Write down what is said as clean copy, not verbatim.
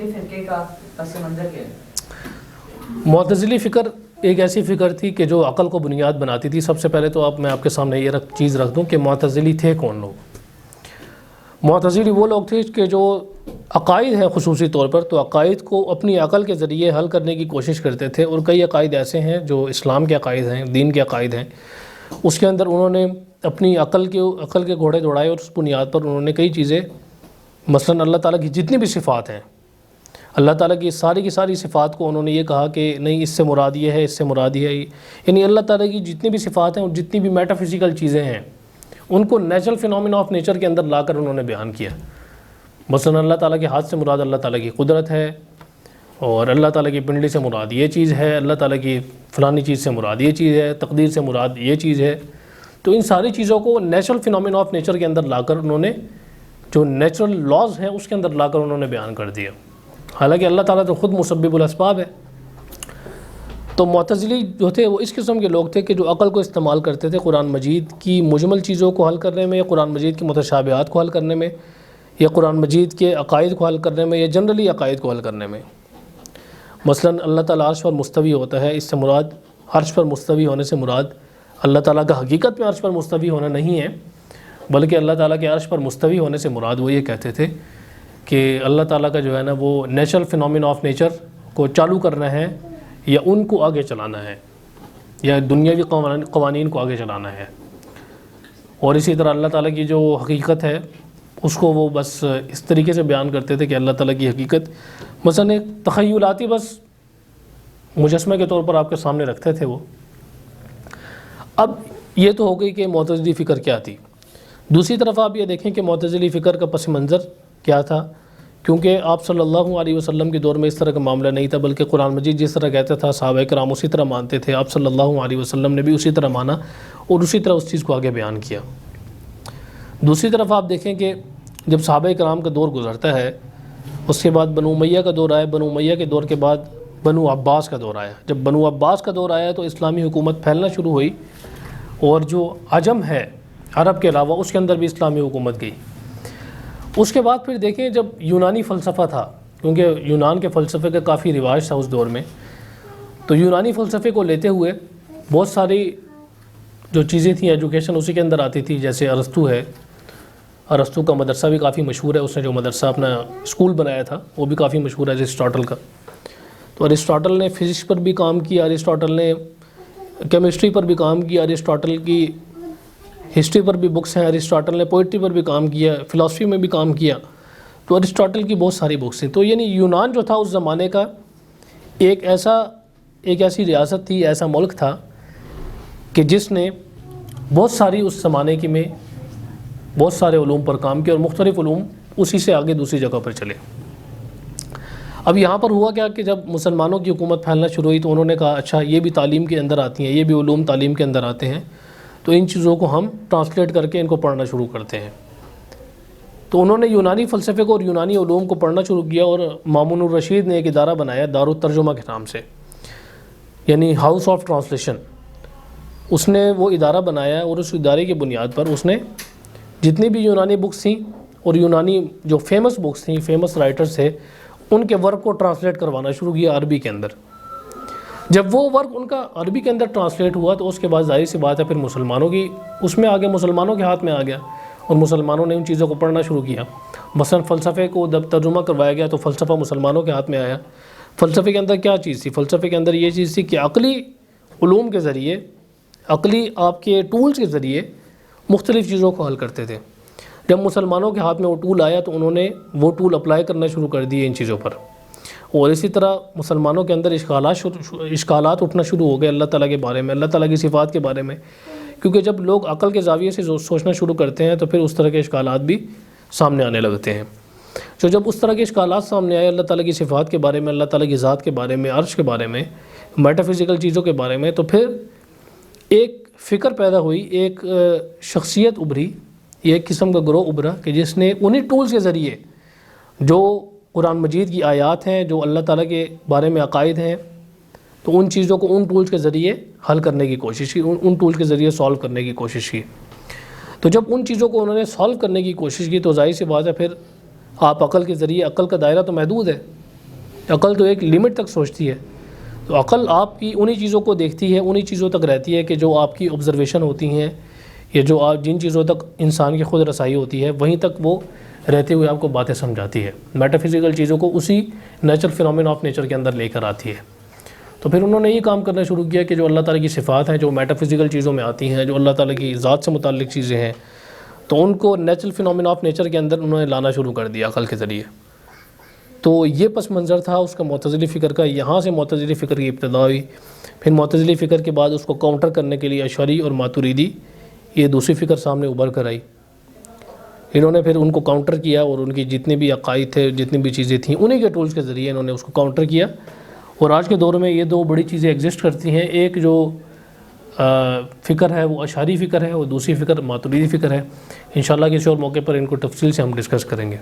معتزلی فرقے کا پس منظر کیا ہے؟ معتزلی فکر ایک ایسی فکر تھی کہ جو عقل کو بنیاد بناتی تھی. سب سے پہلے تو میں آپ کے سامنے یہ چیز رکھ دوں کہ معتزلی تھے کون لوگ. معتزلی وہ لوگ تھے کہ جو عقائد ہیں خصوصی طور پر تو عقائد کو اپنی عقل کے ذریعے حل کرنے کی کوشش کرتے تھے. اور کئی عقائد ایسے ہیں جو اسلام کے عقائد ہیں, دین کے عقائد ہیں, اس کے اندر انہوں نے اپنی عقل کے گھوڑے دوڑائے اور اس بنیاد پر انہوں نے کئی چیزیں, مثلا اللہ تعالیٰ کی جتنی بھی صفات ہیں, اللہ تعالیٰ کی ساری صفات کو انہوں نے یہ کہا کہ نہیں اس سے مراد یہ ہے, اس سے مراد یہ ہے. یعنی اللہ تعالیٰ کی جتنی بھی صفات ہیں اور جتنی بھی میٹا فزیکل چیزیں ہیں ان کو نیچرل فینومینا آف نیچر کے اندر لا کر انہوں نے بیان کیا. مثلا اللہ تعالیٰ کے ہاتھ سے مراد اللہ تعالیٰ کی قدرت ہے, اور اللہ تعالیٰ کی پنڈلی سے مراد یہ چیز ہے, اللہ تعالیٰ کی فلانی چیز سے مراد یہ چیز ہے, تقدیر سے مراد یہ چیز ہے. تو ان ساری چیزوں کو نیچرل فینومینا آف نیچر کے اندر لا کر انہوں نے جو نیچرل لاز ہیں اس کے اندر لا کر انہوں نے بیان کر دیا. حالانکہ اللہ تعالیٰ تو خود مسبب الاسباب ہے. تو معتزلی جو تھے وہ اس قسم کے لوگ تھے کہ جو عقل کو استعمال کرتے تھے قرآن مجید کی مجمل چیزوں کو حل کرنے میں, یا قرآن مجید کی متشابہات کو حل کرنے میں, یا قرآن مجید کے عقائد کو حل کرنے میں, یا جنرلی عقائد کو حل کرنے میں. مثلا اللہ تعالیٰ عرش پر مستوی ہوتا ہے, اس سے مراد عرش پر مستوی ہونے سے مراد اللہ تعالیٰ کا حقیقت میں عرش پر مستوی ہونا نہیں ہے, بلکہ اللہ تعالیٰ کے عرش پر مستوی ہونے سے مراد وہ یہ کہتے تھے کہ اللہ تعالیٰ کا جو ہے نا وہ نیچرل فینومینا آف نیچر کو چالو کرنا ہے, یا ان کو آگے چلانا ہے, یا دنیاوی قوانین کو آگے چلانا ہے. اور اسی طرح اللہ تعالیٰ کی جو حقیقت ہے اس کو وہ بس اس طریقے سے بیان کرتے تھے کہ اللہ تعالیٰ کی حقیقت مثلا ایک تخیلاتی بس مجسمے کے طور پر آپ کے سامنے رکھتے تھے وہ. اب یہ تو ہو گئی کہ معتزلی فکر کیا تھی. دوسری طرف آپ یہ دیکھیں کہ معتزلی فکر کا پس منظر کیا تھا, کیونکہ آپ صلی اللہ علیہ وسلم کے دور میں اس طرح کا معاملہ نہیں تھا, بلکہ قرآن مجید جس طرح کہتا تھا صحابہ کرام اسی طرح مانتے تھے, آپ صلی اللہ علیہ وسلم نے بھی اسی طرح مانا اور اسی طرح اس چیز کو آگے بیان کیا. دوسری طرف آپ دیکھیں کہ جب صحابہ کرام کا دور گزرتا ہے, اس کے بعد بنو امیہ کا دور آیا, بنو امیہ کے دور کے بعد بنو عباس کا دور آیا. جب بنو عباس کا دور آیا تو اسلامی حکومت پھیلنا شروع ہوئی, اور جو عجم ہے عرب کے علاوہ اس کے اندر بھی اسلامی حکومت گئی. اس کے بعد پھر دیکھیں جب یونانی فلسفہ تھا, کیونکہ یونان کے فلسفے کا کافی رواج تھا اس دور میں, تو یونانی فلسفے کو لیتے ہوئے بہت ساری جو چیزیں تھیں ایجوکیشن اسی کے اندر آتی تھی. جیسے ارسطو ہے, ارسطو کا مدرسہ بھی کافی مشہور ہے, اس نے جو مدرسہ اپنا اسکول بنایا تھا وہ بھی کافی مشہور ہے ارسطاٹل کا. تو ارسطاٹل نے فزکس پر بھی کام کیا, ارسطاٹل نے کیمسٹری پر بھی کام کیا, ارسطاٹل کی ہسٹری پر بھی بکس ہیں, ارسطاٹل نے پوئٹری پر بھی کام کیا, فلاسفی میں بھی کام کیا. تو ارسطاٹل کی بہت ساری بکس ہیں. تو یعنی یونان جو تھا اس زمانے کا ایک ایسی ریاست تھی, ایسا ملک تھا کہ جس نے بہت ساری اس زمانے کی میں بہت سارے علوم پر کام کیا, اور مختلف علوم اسی سے آگے دوسری جگہ پر چلے. اب یہاں پر ہوا کیا کہ جب مسلمانوں کی حکومت پھیلنا شروع ہوئی تو انہوں نے کہا اچھا یہ بھی تعلیم کے اندر آتی ہیں, یہ بھی علوم تعلیم کے اندر آتے ہیں, تو ان چیزوں کو ہم ٹرانسلیٹ کر کے ان کو پڑھنا شروع کرتے ہیں. تو انہوں نے یونانی فلسفے کو اور یونانی علوم کو پڑھنا شروع کیا, اور مامون الرشید نے ایک ادارہ بنایا دارالترجمہ کے نام سے, یعنی ہاؤس آف ٹرانسلیشن. اس نے وہ ادارہ بنایا, اور اس ادارے کی بنیاد پر اس نے جتنی بھی یونانی بکس تھیں اور یونانی جو فیمس بکس تھیں, فیمس رائٹرز تھے, ان کے ورک کو ٹرانسلیٹ کروانا شروع کیا عربی کے اندر. جب وہ ورک ان کا عربی کے اندر ٹرانسلیٹ ہوا تو اس کے بعد ظاہر سی بات ہے پھر مسلمانوں کی اس میں آگے مسلمانوں کے ہاتھ میں آ گیا, اور مسلمانوں نے ان چیزوں کو پڑھنا شروع کیا. مثلا فلسفے کو جب ترجمہ کروایا گیا تو فلسفہ مسلمانوں کے ہاتھ میں آیا. فلسفے کے اندر کیا چیز تھی؟ فلسفے کے اندر یہ چیز تھی کہ عقلی علوم کے ذریعے, عقلی آپ کے ٹولز کے ذریعے مختلف چیزوں کو حل کرتے تھے. جب مسلمانوں کے ہاتھ میں وہ ٹول آیا تو انہوں نے وہ ٹول اپلائی کرنا شروع کر دیے ان چیزوں پر, اور اسی طرح مسلمانوں کے اندر اشکالات اٹھنا شروع ہو گئے اللہ تعالیٰ کے بارے میں, اللہ تعالیٰ کی صفات کے بارے میں. کیونکہ جب لوگ عقل کے زاویے سے سوچنا شروع کرتے ہیں تو پھر اس طرح کے اشکالات بھی سامنے آنے لگتے ہیں. تو جب اس طرح کے اشکالات سامنے آئے اللہ تعالیٰ کی صفات کے بارے میں, اللہ تعالیٰ کی ذات کے بارے میں, عرش کے بارے میں, میٹا فزیکل چیزوں کے بارے میں, تو پھر ایک فکر پیدا ہوئی, ایک شخصیت ابھری, ایک قسم کا گروہ ابھرا کہ جس نے انہی ٹولز کے ذریعے جو قرآن مجید کی آیات ہیں, جو اللہ تعالیٰ کے بارے میں عقائد ہیں, تو ان چیزوں کو ان ٹولز کے ذریعے حل کرنے کی کوشش کی, ان ٹولز کے ذریعے سالو کرنے کی کوشش کی. تو جب ان چیزوں کو انہوں نے سالو کرنے کی کوشش کی تو ظاہر سی بات ہے پھر آپ عقل کے ذریعے, عقل کا دائرہ تو محدود ہے, عقل تو ایک لمٹ تک سوچتی ہے. تو عقل آپ کی انہی چیزوں کو دیکھتی ہے, انہی چیزوں تک رہتی ہے کہ جو آپ کی آبزرویشن ہوتی ہیں, یا جو آپ جن چیزوں تک انسان کی خود رسائی ہوتی ہے وہیں تک وہ رہتے ہوئے آپ کو باتیں سمجھاتی ہے. میٹا فزیکل چیزوں کو اسی نیچرل فینومین آف نیچر کے اندر لے کر آتی ہے. تو پھر انہوں نے یہ کام کرنا شروع کیا کہ جو اللہ تعالیٰ کی صفات ہیں, جو میٹا فزیکل چیزوں میں آتی ہیں, جو اللہ تعالیٰ کی ذات سے متعلق چیزیں ہیں, تو ان کو نیچرل فینومین آف نیچر کے اندر انہوں نے لانا شروع کر دیا عقل کے ذریعے. تو یہ پس منظر تھا اس کا معتزلی فکر کا. یہاں سے معتزلی فکر کی ابتدا ہوئی. پھر معتزلی فکر کے بعد اس کو کاؤنٹر کرنے کے لیے اشعری اور ماتریدی, یہ دوسری فکر سامنے ابھر کر آئی. انہوں نے پھر ان کو کاؤنٹر کیا اور ان کی جتنے بھی عقائد تھے, جتنی بھی چیزیں تھیں, انہی کے ٹولز کے ذریعے انہوں نے اس کو کاؤنٹر کیا. اور آج کے دور میں یہ دو بڑی چیزیں ایگزسٹ کرتی ہیں. ایک جو فکر ہے وہ اشعری فکر ہے, اور دوسری فکر ماتریدی فکر ہے. انشاءاللہ کسی اور موقع پر ان کو تفصیل سے ہم ڈسکس کریں گے.